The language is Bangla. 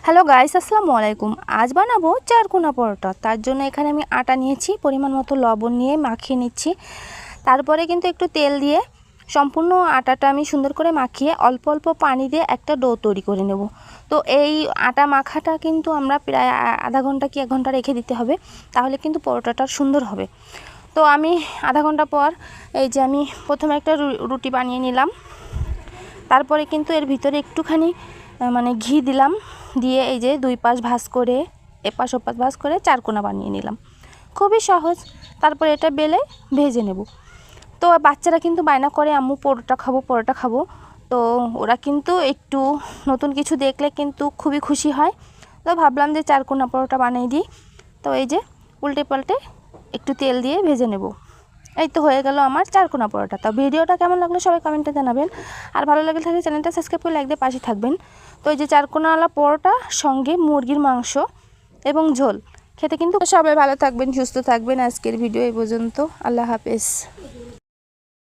হ্যালো গাইস, আসসালামু আলাইকুম। আজ বানাবো চারকোনা পরোটা। তার জন্য এখানে আমি আটা নিয়েছি, পরিমাণ মতো লবণ নিয়ে মাখিয়ে নিচ্ছি। তারপরে কিন্তু একটু তেল দিয়ে সম্পূর্ণ আটাটা আমি সুন্দর করে মাখিয়ে অল্প অল্প পানি দিয়ে একটা ডো তৈরি করে নেব। তো এই আটা মাখাটা কিন্তু আমরা প্রায় আধা ঘন্টা কি 1 ঘন্টা রেখে দিতে হবে, তাহলে কিন্তু পরোটাটা সুন্দর হবে। তো আমি আধা ঘন্টা পর এই যে আমি প্রথমে একটা রুটি বানিয়ে নিলাম। তারপরে কিন্তু এর ভিতরে একটুখানি ঘি দিলাম, দিয়ে এই যে 2 পাশ ভাঁজ করে এপাশ ওপাশ ভাঁজ করে চারকোনা বানিয়ে নিলাম। খুবই সহজ। তারপরে এটা বেলে ভেজে নেব। তো বাচ্চারা কিন্তু বায়না করে আম্মু পরোটা খাবো পরোটা খাবো। তো ওরা কিন্তু একটু নতুন কিছু দেখলে কিন্তু খুবই খুশি হয়। তো ভাবলাম যে চারকোনা পরোটা বানিয়ে দিই। তো এই যে উল্টে পাল্টে একটু তেল দিয়ে ভেজে নেব। এই তো হয়ে গেল আমার চারকোনা পরোটা। তো ভিডিওটা কেমন লাগলো সবাই কমেন্টে জানাবেন। আর ভালো লাগলে থাকলে চ্যানেলটা সাবস্ক্রাইব করে লাইক দিয়ে পাশে থাকবেন। তো এই যে চারকোনাওয়ালা পরোটা সঙ্গে মুরগির মাংস এবং ঝোল খেতে কিন্তু সবাই ভালো থাকবেন, সুস্থ থাকবেন। আজকের ভিডিও এই পর্যন্ত। আল্লাহ হাফেজ।